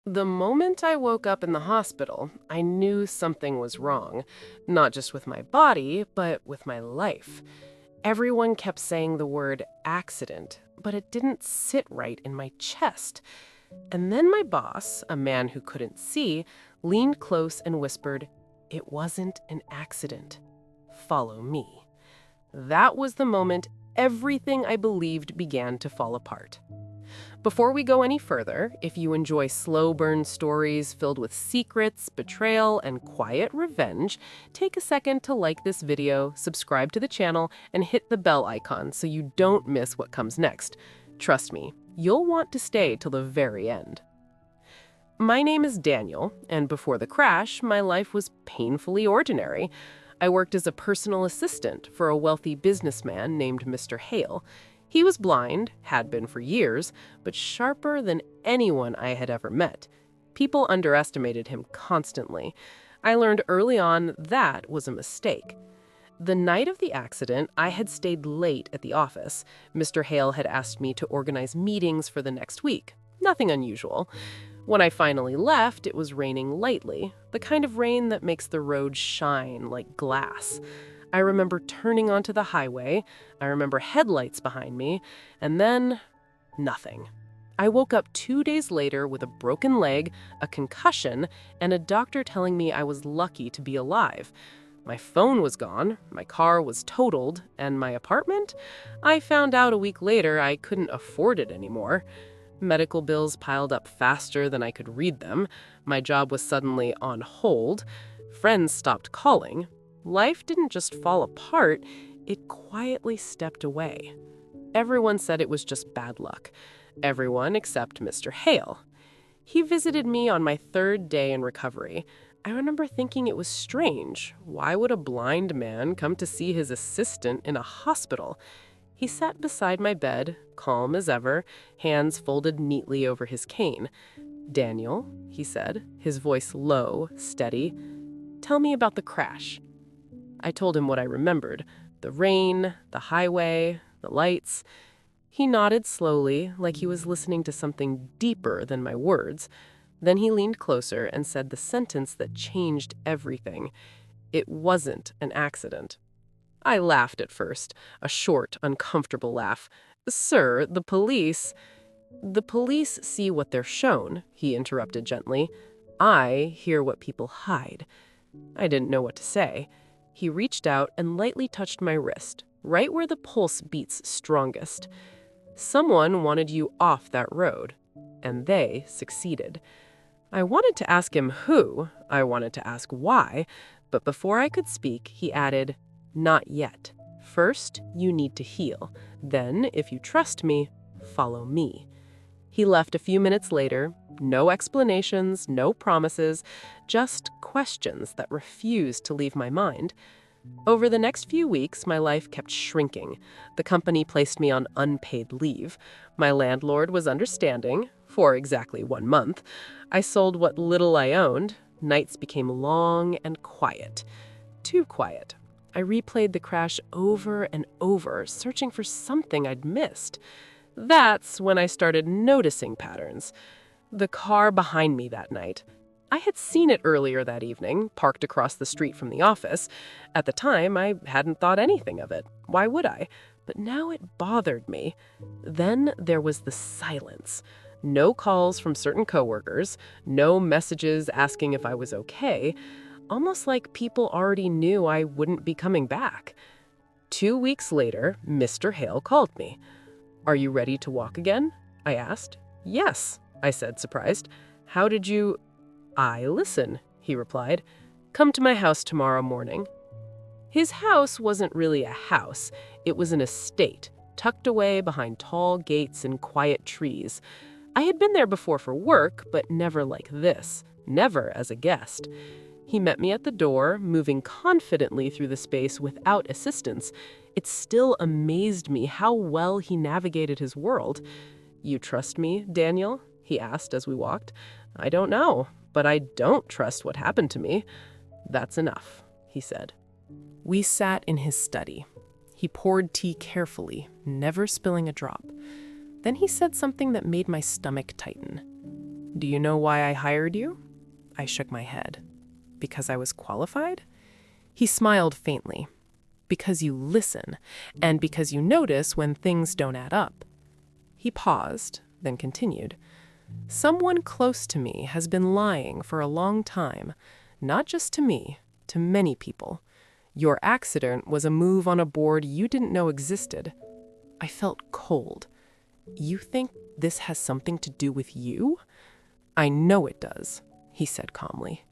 The moment I woke up in the hospital, I knew something was wrong, not just with my body, but with my life. Everyone kept saying the word accident, but it didn't sit right in my chest. And then my boss, a man who couldn't see, leaned close and whispered, "It wasn't an accident. Follow me." That was the moment everything I believed began to fall apart. Before we go any further, if you enjoy slow burn stories filled with secrets, betrayal, and quiet revenge, take a second to like this video, subscribe to the channel, and hit the bell icon so you don't miss what comes next. Trust me, you'll want to stay till the very end. My name is Daniel, and before the crash, my life was painfully ordinary. I worked as a personal assistant for a wealthy businessman named Mr. Hale. He was blind, had been for years, but sharper than anyone I had ever met. People underestimated him constantly. I learned early on that was a mistake. The night of the accident, I had stayed late at the office. Mr. Hale had asked me to organize meetings for the next week. Nothing unusual. When I finally left, it was raining lightly, the kind of rain that makes the road shine like glass. I remember turning onto the highway, I remember headlights behind me, and then nothing. I woke up 2 days later with a broken leg, a concussion, and a doctor telling me I was lucky to be alive. My phone was gone, my car was totaled, and my apartment? I found out a week later I couldn't afford it anymore. Medical bills piled up faster than I could read them. My job was suddenly on hold. Friends stopped calling. Life didn't just fall apart, it quietly stepped away. Everyone said it was just bad luck. Everyone except Mr. Hale. He visited me on my 3rd day in recovery. I remember thinking it was strange. Why would a blind man come to see his assistant in a hospital? He sat beside my bed, calm as ever, hands folded neatly over his cane. "Daniel," he said, his voice low, steady, "tell me about the crash." I told him what I remembered, the rain, the highway, the lights. He nodded slowly, like he was listening to something deeper than my words. Then he leaned closer and said the sentence that changed everything. "It wasn't an accident." I laughed at first, a short, uncomfortable laugh. "Sir, the police—" "The police see what they're shown," he interrupted gently. "I hear what people hide." I didn't know what to say. He reached out and lightly touched my wrist, right where the pulse beats strongest. "Someone wanted you off that road, and they succeeded." I wanted to ask him who, I wanted to ask why, but before I could speak, he added, "Not yet. First, you need to heal. Then, if you trust me, follow me." He left a few minutes later. No explanations, no promises, just questions that refused to leave my mind. Over the next few weeks, my life kept shrinking. The company placed me on unpaid leave. My landlord was understanding, for exactly 1 month. I sold what little I owned. Nights became long and quiet. Too quiet. I replayed the crash over and over, searching for something I'd missed. That's when I started noticing patterns. The car behind me that night. I had seen it earlier that evening, parked across the street from the office. At the time, I hadn't thought anything of it. Why would I? But now it bothered me. Then there was the silence. No calls from certain coworkers, no messages asking if I was okay, almost like people already knew I wouldn't be coming back. 2 weeks later, Mr. Hale called me. "Are you ready to walk again?" I asked. "Yes," I said, surprised. "How did you—" "I listen," he replied. "Come to my house tomorrow morning." His house wasn't really a house. It was an estate, tucked away behind tall gates and quiet trees. I had been there before for work, but never like this, never as a guest. He met me at the door, moving confidently through the space without assistance. It still amazed me how well he navigated his world. "You trust me, Daniel?" he asked as we walked. "I don't know, but I don't trust what happened to me." "That's enough," he said. We sat in his study. He poured tea carefully, never spilling a drop. Then he said something that made my stomach tighten. Do you know why I hired you? I shook my head. Because I was qualified? He smiled faintly. Because you listen, and because you notice when things don't add up. He paused, then continued. Someone close to me has been lying for a long time, not just to me, to many people. Your accident was a move on a board you didn't know existed. I felt cold. You think this has something to do with you? I know it does, he said calmly.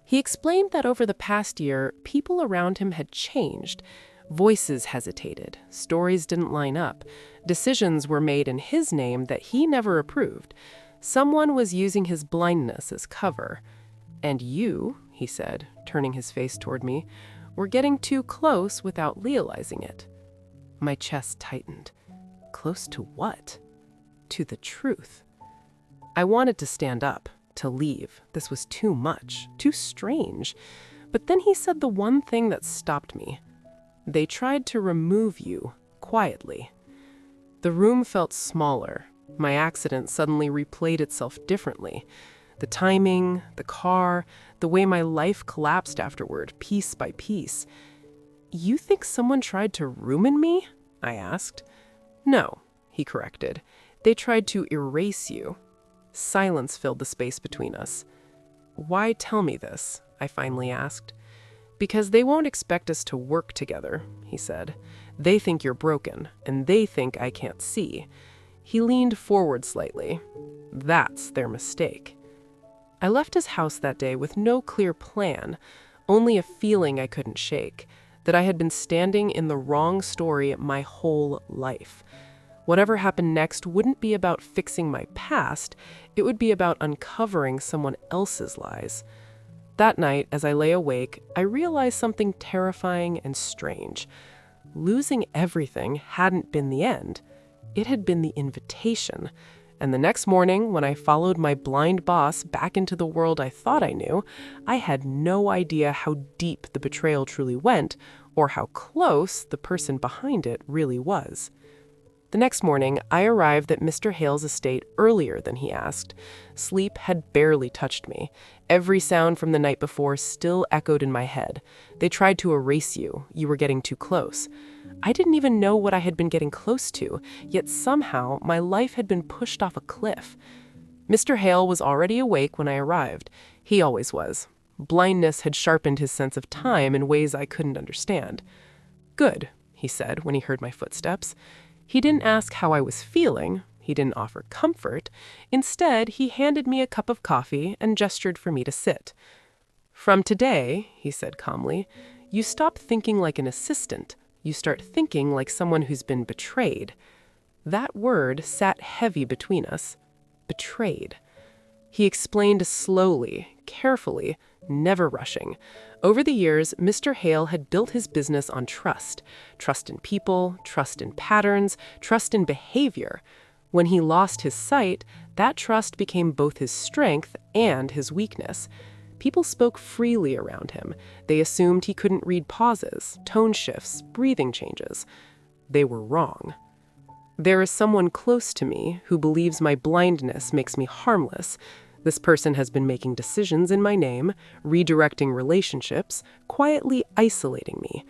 He explained that over the past year, people around him had changed. Voices hesitated, stories didn't line up, decisions were made in his name that he never approved. Someone was using his blindness as cover. And you, he said, turning his face toward me, were getting too close without realizing it. My chest tightened. Close to what? To the truth. I wanted to stand up, to leave. This was too much, too strange. But then he said the one thing that stopped me. They tried to remove you, quietly. The room felt smaller. My accident suddenly replayed itself differently. The timing, the car, the way my life collapsed afterward, piece by piece. You think someone tried to ruin me? I asked. No, he corrected. They tried to erase you. Silence filled the space between us. Why tell me this? I finally asked. Because they won't expect us to work together, he said. They think you're broken, and they think I can't see. He leaned forward slightly. That's their mistake. I left his house that day with no clear plan, only a feeling I couldn't shake, that I had been standing in the wrong story my whole life. Whatever happened next wouldn't be about fixing my past, it would be about uncovering someone else's lies. That night, as I lay awake, I realized something terrifying and strange. Losing everything hadn't been the end. It had been the invitation. And the next morning, when I followed my blind boss back into the world I thought I knew, I had no idea how deep the betrayal truly went, or how close the person behind it really was. The next morning, I arrived at Mr. Hale's estate earlier than he asked. Sleep had barely touched me. Every sound from the night before still echoed in my head. They tried to erase you. You were getting too close. I didn't even know what I had been getting close to, yet somehow my life had been pushed off a cliff. Mr. Hale was already awake when I arrived. He always was. Blindness had sharpened his sense of time in ways I couldn't understand. Good, he said when he heard my footsteps. He didn't ask how I was feeling. He didn't offer comfort. Instead, he handed me a cup of coffee and gestured for me to sit. From today, he said calmly, you stop thinking like an assistant. You start thinking like someone who's been betrayed. That word sat heavy between us. Betrayed. He explained slowly, carefully, never rushing. Over the years, Mr. Hale had built his business on trust. Trust in people, trust in patterns, trust in behavior. When he lost his sight, that trust became both his strength and his weakness. People spoke freely around him. They assumed he couldn't read pauses, tone shifts, breathing changes. They were wrong. There is someone close to me who believes my blindness makes me harmless. This person has been making decisions in my name, redirecting relationships, quietly isolating me.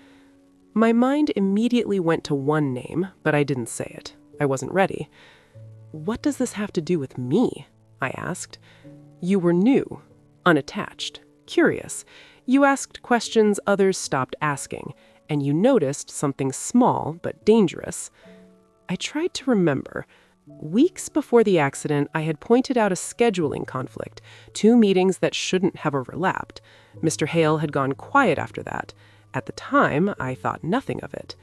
My mind immediately went to one name, but I didn't say it. I wasn't ready. What does this have to do with me? I asked. You were new, unattached, curious. You asked questions others stopped asking, and you noticed something small but dangerous. I tried to remember. Weeks before the accident, I had pointed out a scheduling conflict, 2 meetings that shouldn't have overlapped. Mr. Hale had gone quiet after that. At the time, I thought nothing of it.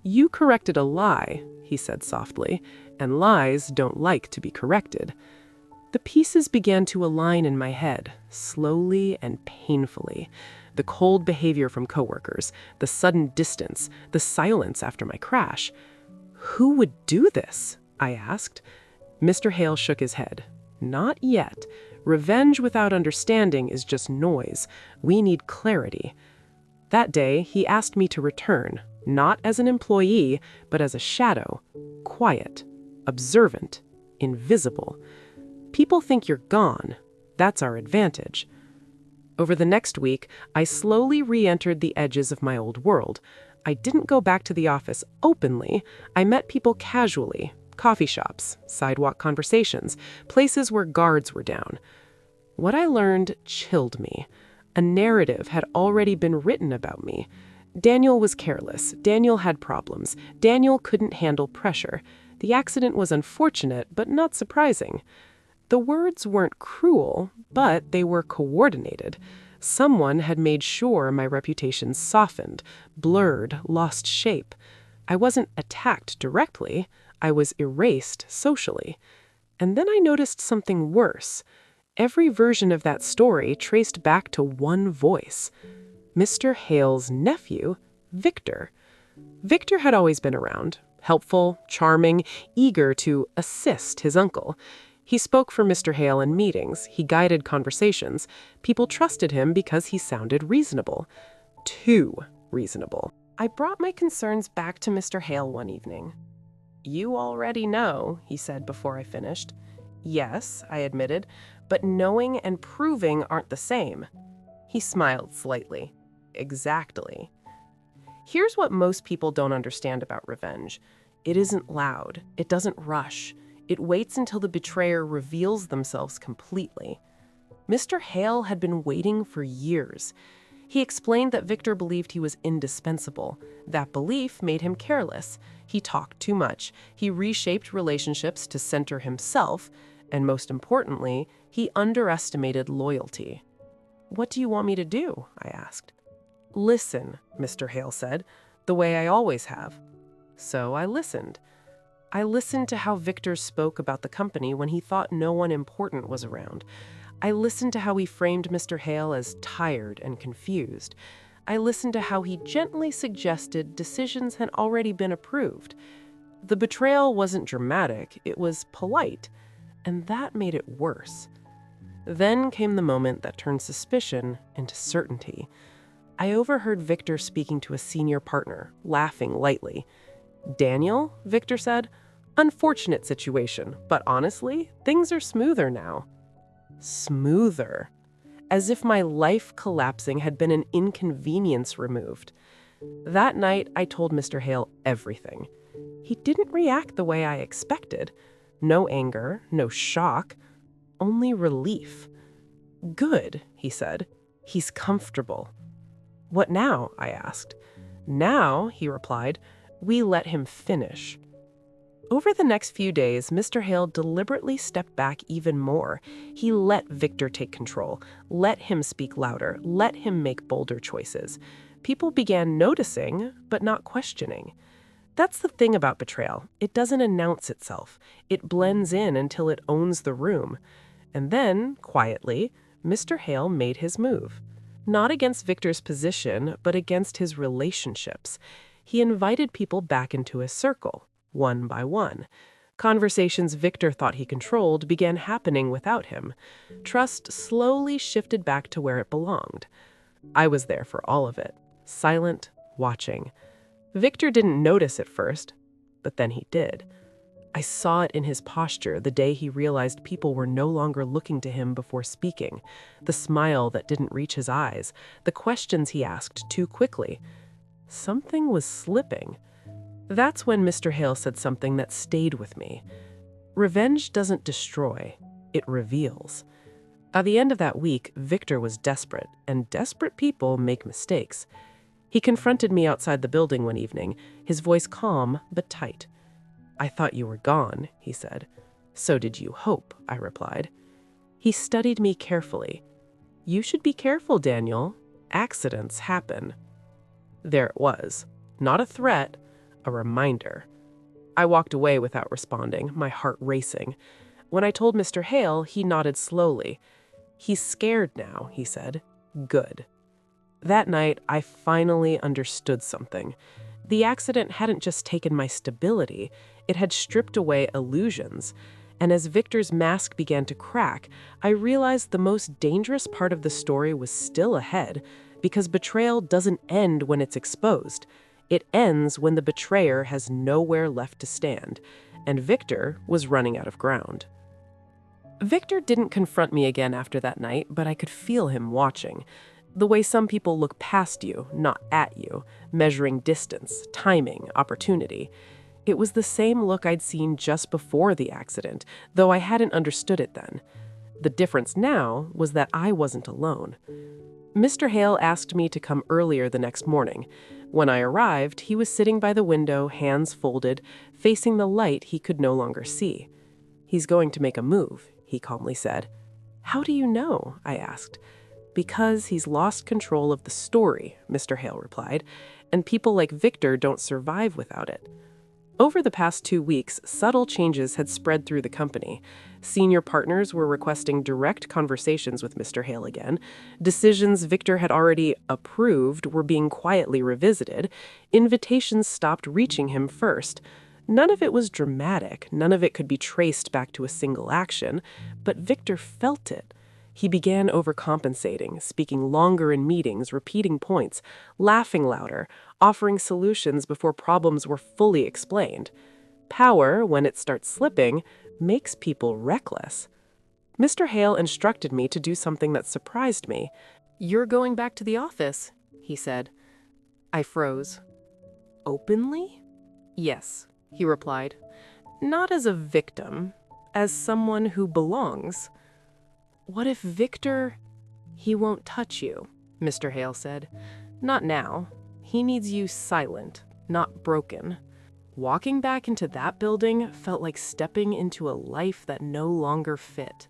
You corrected a lie, he said softly, and lies don't like to be corrected. The pieces began to align in my head, slowly and painfully. The cold behavior from coworkers, the sudden distance, the silence after my crash. Who would do this? I asked. Mr. Hale shook his head. Not yet. Revenge without understanding is just noise. We need clarity. That day, he asked me to return, not as an employee, but as a shadow, quiet, observant, invisible. People think you're gone. That's our advantage. Over the next week, I slowly re-entered the edges of my old world. I didn't go back to the office openly. I met people casually. Coffee shops, sidewalk conversations, places where guards were down. What I learned chilled me. A narrative had already been written about me. Daniel was careless. Daniel had problems. Daniel couldn't handle pressure. The accident was unfortunate, but not surprising. The words weren't cruel, but they were coordinated. Someone had made sure my reputation softened, blurred, lost shape. I wasn't attacked directly. I was erased socially. And then I noticed something worse. Every version of that story traced back to one voice. Mr. Hale's nephew, Victor. Victor had always been around, helpful, charming, eager to assist his uncle. He spoke for Mr. Hale in meetings. He guided conversations. People trusted him because he sounded reasonable. Too reasonable. I brought my concerns back to Mr. Hale one evening. "You already know," he said before I finished. "Yes," I admitted, "but knowing and proving aren't the same." He smiled slightly. "Exactly. Here's what most people don't understand about revenge. It isn't loud. It doesn't rush. It waits until the betrayer reveals themselves completely." Mr. Hale had been waiting for years. He explained that Victor believed he was indispensable. That belief made him careless. He talked too much. He reshaped relationships to center himself, and most importantly, he underestimated loyalty. "What do you want me to do?" I asked. "Listen," Mr. Hale said, "the way I always have." So I listened. I listened to how Victor spoke about the company when he thought no one important was around. I listened to how he framed Mr. Hale as tired and confused. I listened to how he gently suggested decisions had already been approved. The betrayal wasn't dramatic, it was polite, and that made it worse. Then came the moment that turned suspicion into certainty. I overheard Victor speaking to a senior partner, laughing lightly. "Daniel," Victor said, "unfortunate situation, but honestly, things are smoother now." Smoother. As if my life collapsing had been an inconvenience removed. That night, I told Mr. Hale everything. He didn't react the way I expected. No anger, no shock, only relief. "Good," he said. "He's comfortable." "What now?" I asked. "Now," he replied, "we let him finish." Over the next few days, Mr. Hale deliberately stepped back even more. He let Victor take control, let him speak louder, let him make bolder choices. People began noticing, but not questioning. That's the thing about betrayal. It doesn't announce itself. It blends in until it owns the room. And then, quietly, Mr. Hale made his move. Not against Victor's position, but against his relationships. He invited people back into his circle, one by one. Conversations Victor thought he controlled began happening without him. Trust slowly shifted back to where it belonged. I was there for all of it, silent, watching. Victor didn't notice at first, but then he did. I saw it in his posture the day he realized people were no longer looking to him before speaking, the smile that didn't reach his eyes, the questions he asked too quickly. Something was slipping. That's when Mr. Hale said something that stayed with me. Revenge doesn't destroy, it reveals. At the end of that week, Victor was desperate, and desperate people make mistakes. He confronted me outside the building one evening, his voice calm but tight. "I thought you were gone," he said. "So did you hope," I replied. He studied me carefully. "You should be careful, Daniel. Accidents happen." There it was. Not a threat, a reminder. I walked away without responding, my heart racing. When I told Mr. Hale, he nodded slowly. "He's scared now," he said. "Good." That night, I finally understood something. The accident hadn't just taken my stability, it had stripped away illusions. And as Victor's mask began to crack, I realized the most dangerous part of the story was still ahead, because betrayal doesn't end when it's exposed. It ends when the betrayer has nowhere left to stand, and Victor was running out of ground. Victor didn't confront me again after that night, but I could feel him watching. The way some people look past you, not at you, measuring distance, timing, opportunity. It was the same look I'd seen just before the accident, though I hadn't understood it then. The difference now was that I wasn't alone. Mr. Hale asked me to come earlier the next morning. When I arrived, he was sitting by the window, hands folded, facing the light he could no longer see. "He's going to make a move," he calmly said. "How do you know?" I asked. "Because he's lost control of the story," Mr. Hale replied, "and people like Victor don't survive without it." Over the past 2 weeks, subtle changes had spread through the company. Senior partners were requesting direct conversations with Mr. Hale again. Decisions Victor had already approved were being quietly revisited. Invitations stopped reaching him first. None of it was dramatic. None of it could be traced back to a single action. But Victor felt it. He began overcompensating, speaking longer in meetings, repeating points, laughing louder, offering solutions before problems were fully explained. Power, when it starts slipping, makes people reckless. Mr. Hale instructed me to do something that surprised me. "You're going back to the office," he said. I froze. "Openly?" "Yes," he replied. "Not as a victim, as someone who belongs." "What if Victor—" "He won't touch you," Mr. Hale said. "Not now. He needs you silent, not broken." Walking back into that building felt like stepping into a life that no longer fit.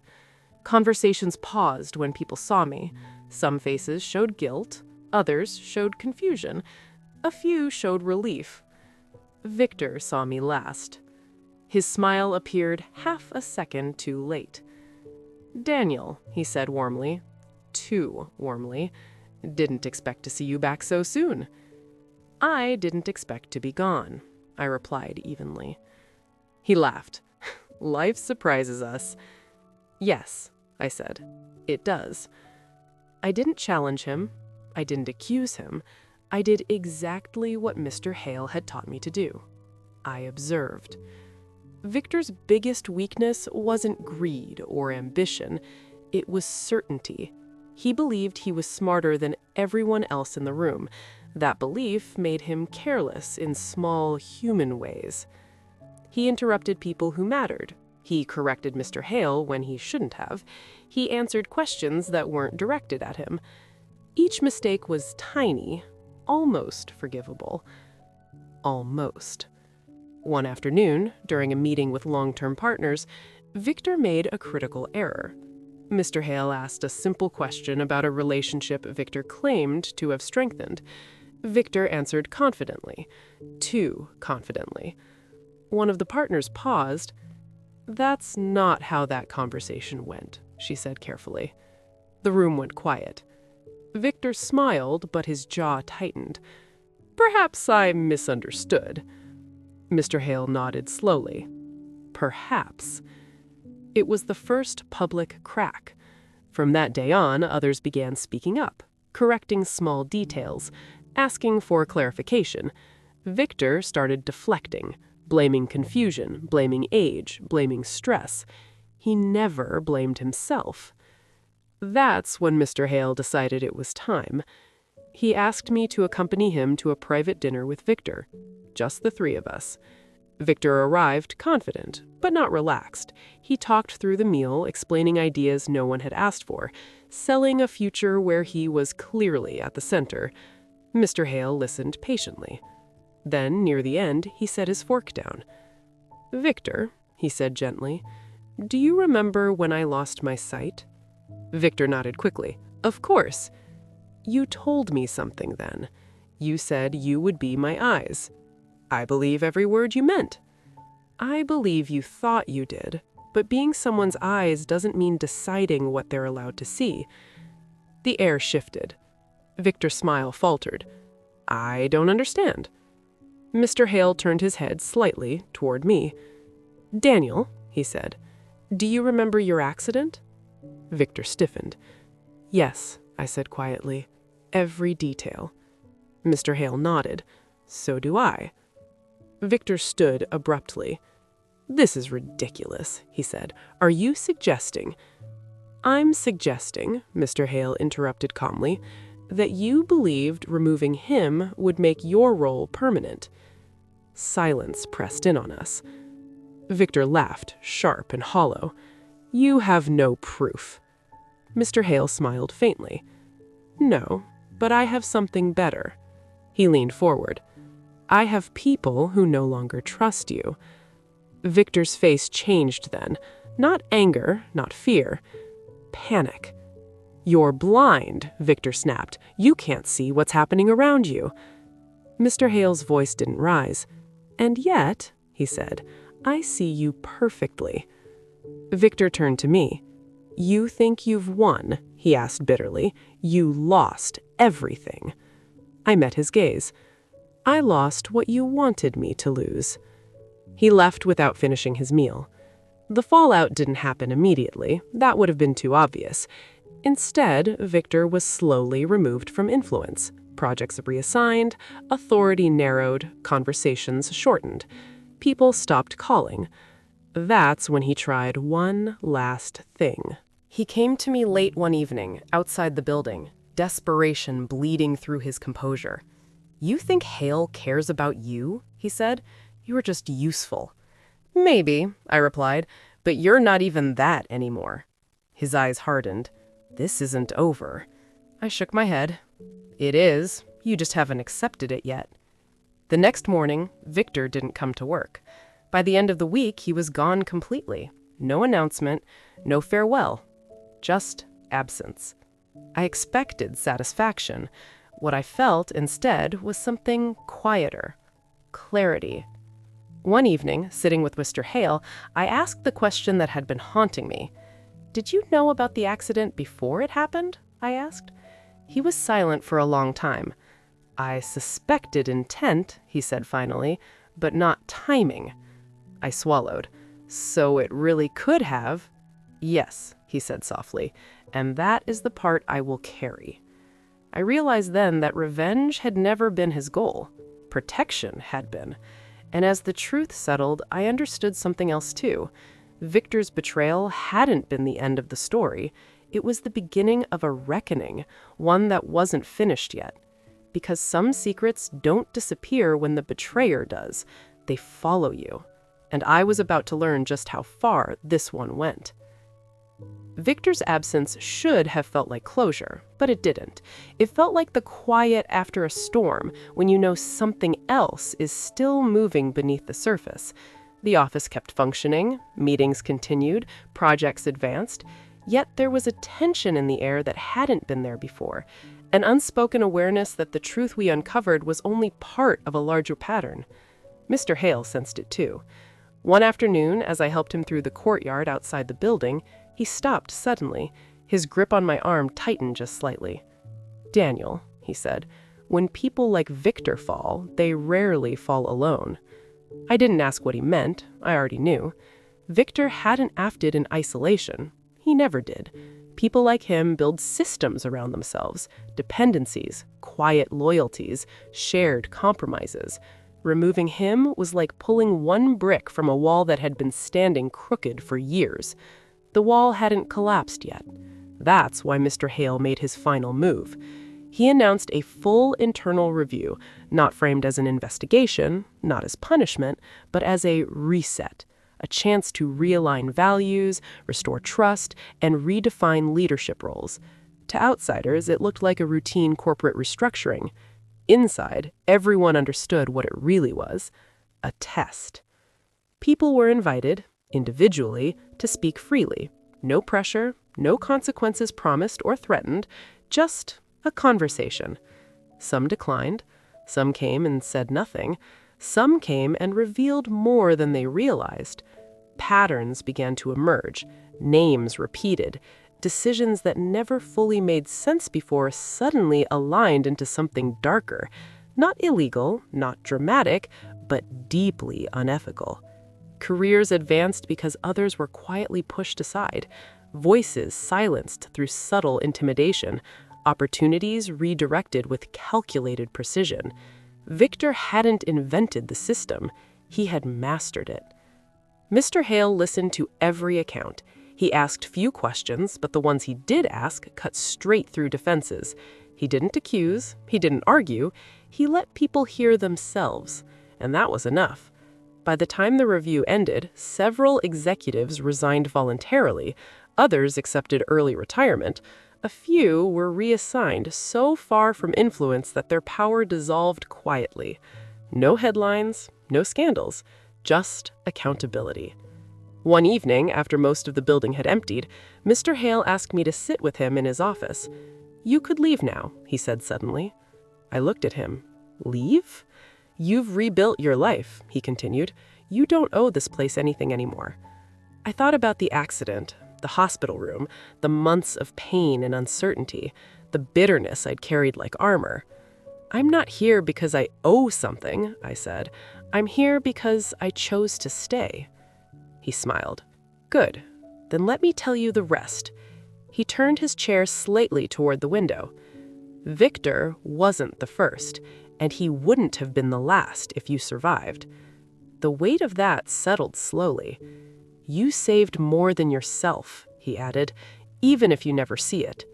Conversations paused when people saw me. Some faces showed guilt, others showed confusion. A few showed relief. Victor saw me last. His smile appeared half a second too late. "Daniel," he said warmly, too warmly, "didn't expect to see you back so soon." "I didn't expect to be gone," I replied evenly. He laughed. "Life surprises us." "Yes," I said, "it does." I didn't challenge him. I didn't accuse him. I did exactly what Mr. Hale had taught me to do. I observed. Victor's biggest weakness wasn't greed or ambition. It was certainty. He believed he was smarter than everyone else in the room. That belief made him careless in small human ways. He interrupted people who mattered. He corrected Mr. Hale when he shouldn't have. He answered questions that weren't directed at him. Each mistake was tiny, almost forgivable. Almost. One afternoon, during a meeting with long-term partners, Victor made a critical error. Mr. Hale asked a simple question about a relationship Victor claimed to have strengthened. Victor answered confidently, too confidently. One of the partners paused. "That's not how that conversation went," she said carefully. The room went quiet. Victor smiled, but his jaw tightened. "Perhaps I misunderstood." Mr. Hale nodded slowly. "Perhaps." It was the first public crack. From that day on, others began speaking up, correcting small details, asking for clarification. Victor started deflecting, blaming confusion, blaming age, blaming stress. He never blamed himself. That's when Mr. Hale decided it was time. He asked me to accompany him to a private dinner with Victor. Just the three of us. Victor arrived confident, but not relaxed. He talked through the meal, explaining ideas no one had asked for, selling a future where he was clearly at the center. Mr. Hale listened patiently. Then, near the end, he set his fork down. "Victor," he said gently, "do you remember when I lost my sight?" Victor nodded quickly. "Of course." "You told me something then. You said you would be my eyes. I believe every word you meant. I believe you thought you did, but being someone's eyes doesn't mean deciding what they're allowed to see." The air shifted. Victor's smile faltered. "I don't understand." Mr. Hale turned his head slightly toward me. "Daniel," he said, "do you remember your accident?" Victor stiffened. "Yes," I said quietly, "every detail." Mr. Hale nodded. "So do I." Victor stood abruptly. "This is ridiculous," he said. "Are you suggesting—" "I'm suggesting," Mr. Hale interrupted calmly, "that you believed removing him would make your role permanent." Silence pressed in on us. Victor laughed, sharp and hollow. "You have no proof." Mr. Hale smiled faintly. "No, but I have something better." He leaned forward. "I have people who no longer trust you." Victor's face changed then. Not anger, not fear. Panic. "You're blind," Victor snapped. "You can't see what's happening around you." Mr. Hale's voice didn't rise. "And yet," he said, "I see you perfectly." Victor turned to me. "You think you've won?" he asked bitterly. "You lost everything." I met his gaze. "I lost what you wanted me to lose." He left without finishing his meal. The fallout didn't happen immediately. That would have been too obvious. Instead, Victor was slowly removed from influence. Projects reassigned, authority narrowed, conversations shortened. People stopped calling. That's when he tried one last thing. He came to me late one evening, outside the building, desperation bleeding through his composure. "You think Hale cares about you?" he said. "You are just useful." "Maybe," I replied, "but you're not even that anymore." His eyes hardened. "This isn't over." I shook my head. "It is. You just haven't accepted it yet." The next morning, Victor didn't come to work. By the end of the week, he was gone completely. No announcement, no farewell. Just absence. I expected satisfaction. What I felt instead was something quieter. Clarity. One evening, sitting with Mr. Hale, I asked the question that had been haunting me. "Did you know about the accident before it happened?" I asked. He was silent for a long time. "I suspected intent," he said finally, "but not timing." I swallowed. "So it really could have?" "Yes," he said softly, "and that is the part I will carry." I realized then that revenge had never been his goal. Protection had been. And as the truth settled, I understood something else too. Victor's betrayal hadn't been the end of the story. It was the beginning of a reckoning, one that wasn't finished yet. Because some secrets don't disappear when the betrayer does. They follow you. And I was about to learn just how far this one went. Victor's absence should have felt like closure, but it didn't. It felt like the quiet after a storm, when you know something else is still moving beneath the surface. The office kept functioning, meetings continued, projects advanced, yet there was a tension in the air that hadn't been there before, an unspoken awareness that the truth we uncovered was only part of a larger pattern. Mr. Hale sensed it too. One afternoon, as I helped him through the courtyard outside the building, he stopped suddenly. His grip on my arm tightened just slightly. "Daniel," he said, "when people like Victor fall, they rarely fall alone." I didn't ask what he meant. I already knew. Victor hadn't acted in isolation. He never did. People like him build systems around themselves, dependencies, quiet loyalties, shared compromises. Removing him was like pulling one brick from a wall that had been standing crooked for years. The wall hadn't collapsed yet. That's why Mr. Hale made his final move. He announced a full internal review, not framed as an investigation, not as punishment, but as a reset, a chance to realign values, restore trust, and redefine leadership roles. To outsiders, it looked like a routine corporate restructuring. Inside, everyone understood what it really was, a test. People were invited, individually, to speak freely. No pressure, no consequences promised or threatened, just a conversation. Some declined, some came and said nothing, some came and revealed more than they realized. Patterns began to emerge, names repeated, decisions that never fully made sense before suddenly aligned into something darker, not illegal, not dramatic, but deeply unethical. Careers advanced because others were quietly pushed aside, voices silenced through subtle intimidation, opportunities redirected with calculated precision. Victor hadn't invented the system, he had mastered it. Mr. Hale listened to every account. He asked few questions, but the ones he did ask cut straight through defenses. He didn't accuse, he didn't argue, he let people hear themselves, and that was enough. By the time the review ended, several executives resigned voluntarily, others accepted early retirement. A few were reassigned so far from influence that their power dissolved quietly. No headlines, no scandals, just accountability. One evening, after most of the building had emptied, Mr. Hale asked me to sit with him in his office. "You could leave now," he said suddenly. I looked at him. "Leave? You've rebuilt your life," he continued. "You don't owe this place anything anymore." I thought about the accident, the hospital room, the months of pain and uncertainty, the bitterness I'd carried like armor. "I'm not here because I owe something," I said. "I'm here because I chose to stay." He smiled. "Good. Then let me tell you the rest." He turned his chair slightly toward the window. "Victor wasn't the first, and he wouldn't have been the last if you survived." The weight of that settled slowly. "You saved more than yourself," he added, "even if you never see it."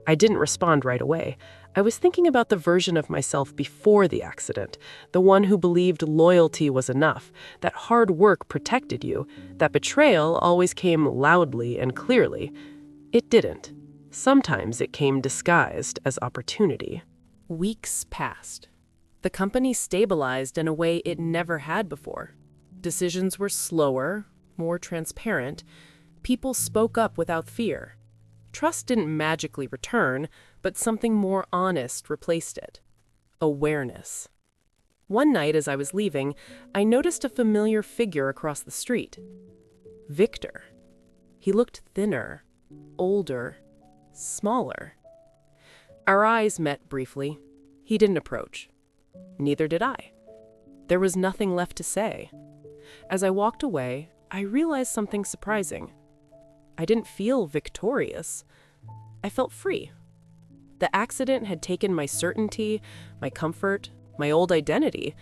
I didn't respond right away. I was thinking about the version of myself before the accident, the one who believed loyalty was enough, that hard work protected you, that betrayal always came loudly and clearly. It didn't. Sometimes it came disguised as opportunity. Weeks passed. The company stabilized in a way it never had before. Decisions were slower, more transparent. People spoke up without fear. Trust didn't magically return, but something more honest replaced it. Awareness. One night as I was leaving, I noticed a familiar figure across the street. Victor. He looked thinner, older, smaller. Our eyes met briefly. He didn't approach. Neither did I. There was nothing left to say. As I walked away, I realized something surprising. I didn't feel victorious. I felt free. The accident had taken my certainty, my comfort, my old identity,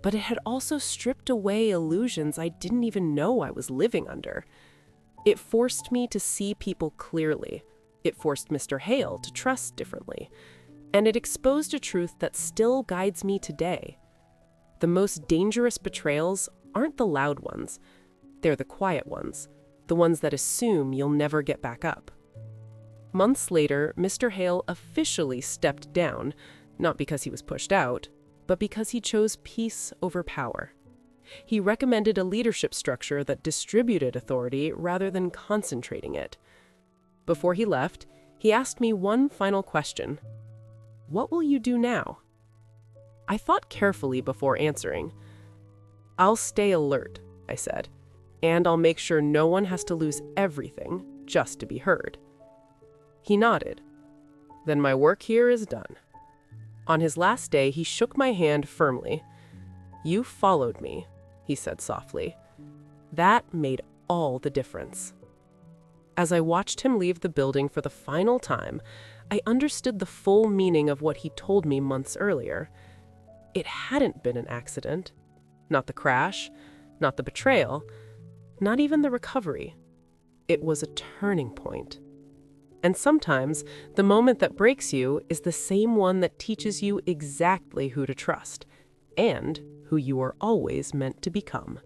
but it had also stripped away illusions I didn't even know I was living under. It forced me to see people clearly. It forced Mr. Hale to trust differently. And it exposed a truth that still guides me today. The most dangerous betrayals aren't the loud ones. They're the quiet ones, the ones that assume you'll never get back up. Months later, Mr. Hale officially stepped down, not because he was pushed out, but because he chose peace over power. He recommended a leadership structure that distributed authority rather than concentrating it. Before he left, he asked me one final question. "What will you do now?" I thought carefully before answering. "I'll stay alert," I said, "and I'll make sure no one has to lose everything just to be heard." He nodded. "Then my work here is done." On his last day, he shook my hand firmly. "You followed me," he said softly. That made all the difference. As I watched him leave the building for the final time, I understood the full meaning of what he told me months earlier. It hadn't been an accident. Not the crash, not the betrayal, not even the recovery. It was a turning point. And sometimes, the moment that breaks you is the same one that teaches you exactly who to trust, and who you are always meant to become.